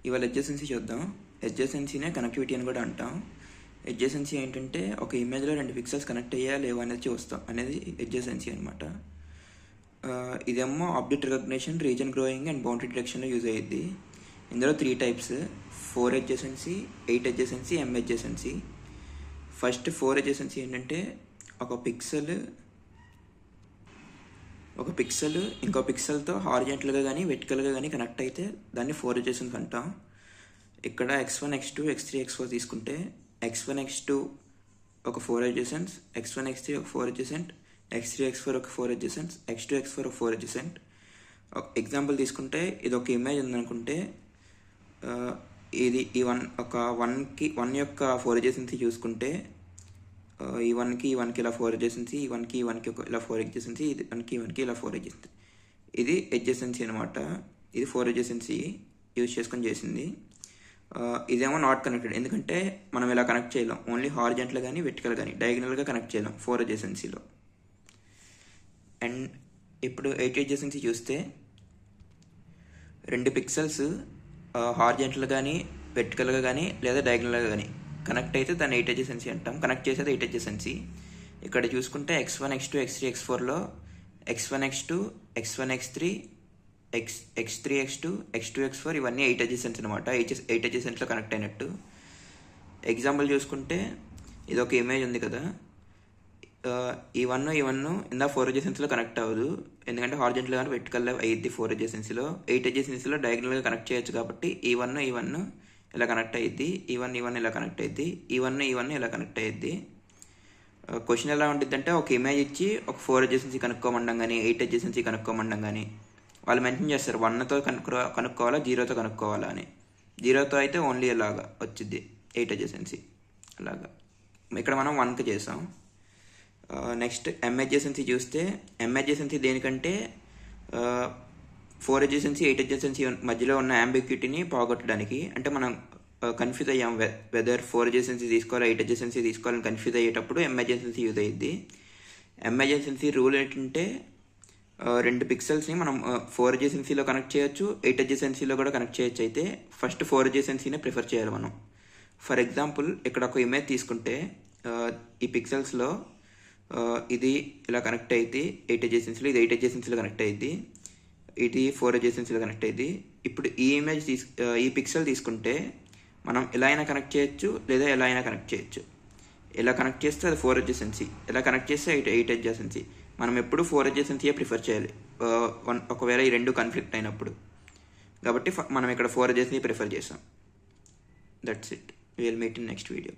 ఇవాళ అడ్జసెన్సీ చూద్దాం. అడ్జసెన్సీనే కనెక్టివిటీ అని కూడా అంటాం. అడ్జసెన్సీ ఏంటంటే ఒక ఇమేజ్లో 2 పిక్సెల్స్ కనెక్ట్ అయ్యా లేవా అనేది చూస్తాం అనేది అడ్జసెన్సీ అనమాట. ఇదేమో object recognition, region growing and boundary డిటెక్షన్లో యూజ్ అయ్యిద్ది. ఇందులో 3 types: 4 adjacency, 8 adjacency, M adjacency. First 4 adjacency ఏంటంటే ఒక పిక్సెల్ ఇంకో పిక్సెల్తో హారిజాంటల్గా కానీ వెర్టికల్గా కానీ కనెక్ట్ అయితే దాన్ని 4 అడ్జసెన్సీ అంటాం. ఇక్కడ x1, x2, x3, x4 తీసుకుంటే x1, x2 ఒక 4 అడ్జసెన్స్, x1, x3 ఒక 4 అడ్జసెంట్, x3, x4 ఒక 4 అడ్జసెంట్స్, x2, x4 ఒక 4 అడ్జసెంట్. ఎగ్జాంపుల్ తీసుకుంటే ఇది ఒక ఇమేజ్ ఉందనుకుంటే ఇది ఈ వన్ యొక్క 4 అడ్జసెన్సీ చూసుకుంటే ఈ వన్కి ఇలా 4 అడ్జసెన్సీ, ఈ వన్కి ఇలా 4 అడ్జసెన్సీ, ఇది వన్కి ఇలా 4 అడ్జసెన్సీ. ఇది అడ్జసెన్సీ అనమాట. ఇది 4 అడ్జసెన్సీ యూజ్ చేసుకొని చేసింది. ఇదేమో నాట్ కనెక్టెడ్, ఎందుకంటే మనం ఇలా కనెక్ట్ చేయలేం. ఓన్లీ హారిజాంటల్ కానీ వెర్టికల్ కానీ డయాగనల్గా కనెక్ట్ చేయలేం 4 అడ్జసెన్సీలో. అండ్ ఇప్పుడు 8 అడ్జసెన్సీ చూస్తే 2 పిక్సెల్స్ హారిజాంటల్ కానీ వెర్టికల్గా కానీ లేదా డయాగనల్గా కానీ కనెక్ట్ అయితే దాన్ని 8 అడ్జసెన్సీ అంటాం. కనెక్ట్ చేసేది 8 అడ్జసెన్సీ. ఇక్కడ చూసుకుంటే x1, x2, x3, x4లో x1, x2, x1, x3, x3, x2, x2, x4 ఇవన్నీ 8 అడ్జసెన్సీ అనమాట. 8 అడ్జసెన్సీలో కనెక్ట్ అయినట్టు. ఎగ్జాంపుల్ చూసుకుంటే ఇది ఒక ఇమేజ్ ఉంది కదా, ఈ వన్ ఇందా 4 అడ్జసెన్సీలో కనెక్ట్ అవ్వదు, ఎందుకంటే హారిజాంటల్ కానీ వెర్టికల్ అయ్యిద్ది 4 అడ్జసెన్సీలో. 8 అడ్జసెన్సీలో డయాగనల్గా కనెక్ట్ చేయొచ్చు కాబట్టి ఈ వన్ ఇలా కనెక్ట్ అయ్యిద్ది, ఈ వన్ ఇలా కనెక్ట్ అయ్యిద్ది, ఈ వన్ ఇలా కనెక్ట్ అయ్యిద్ది. క్వశ్చన్ ఎలా ఉంటుంది అంటే ఒక ఇమేజ్ ఇచ్చి ఒక 4 అడ్జసెన్సీ కనుక్కోమండం కానీ 8 అడ్జసెన్సీ కనుక్కోమండం కానీ వాళ్ళు మెన్షన్ చేస్తారు 1తో కనుక్కోవాలా 0తో కనుక్కోవాలా అని. 0తో అయితే ఓన్లీ ఇలాగా వచ్చింది 8 అడ్జసెన్సీ అలాగా. ఇక్కడ మనం 1కి చేసాం. నెక్స్ట్ M అడ్జసెన్సీ చూస్తే M అడ్జసెన్సీ దేనికంటే 4 అడ్జసెన్సీ 8 అడ్జసెన్సీ మధ్యలో ఉన్న అంబిగ్యూటీని పోగొట్టడానికి. అంటే మనం కన్ఫ్యూజ్ అయ్యాం వెదర్ 4 అడ్జసెన్సీ తీసుకోవాలి 8 అడ్జసెన్సీ తీసుకోవాలని కన్ఫ్యూజ్ అయ్యేటప్పుడు M అడ్జసెన్సీ యూజ్ అయ్యిద్ది. M అడ్జసెన్సీ రూల్ ఏంటంటే 2 పిక్సెల్స్ని మనం 4 అడ్జసెన్సీలో కనెక్ట్ చేయొచ్చు, 8 అడ్జసెన్సీలో కూడా కనెక్ట్ చేయొచ్చు. అయితే ఫస్ట్ 4 అడ్జసెన్సీనే ప్రిఫర్ చేయాలి మనం. ఫర్ ఎగ్జాంపుల్ ఇక్కడ ఒక ఇమేజ్ తీసుకుంటే ఈ పిక్సెల్స్లో ఇది ఇలా కనెక్ట్ అయ్యింది 8 అడ్జసెన్సీలో, ఇది 8 అడ్జసెన్సీలో కనెక్ట్ అయ్యింది, ఇది 4 అడ్జసెన్సీలో కనెక్ట్ అయ్యింది. ఇప్పుడు ఈ ఇమేజ్ ఈ పిక్సెల్ తీసుకుంటే మనం ఎలా అయినా కనెక్ట్ చేయొచ్చు లేదా ఎలా అయినా కనెక్ట్ చేయొచ్చు. ఇలా కనెక్ట్ చేస్తే అది 4 అడ్జసెన్సీ, ఇలా కనెక్ట్ చేస్తే 8 అడ్జసెన్సీ. మనం ఎప్పుడు 4 అడ్జసెన్సీయే ప్రిఫర్ చేయాలి ఒకవేళ ఈ 2 కాన్ఫ్లిక్ట్ అయినప్పుడు. కాబట్టి మనం ఇక్కడ 4 అడ్జసెన్సీ ప్రిఫర్ చేసాం. That's it. We will meet in next video.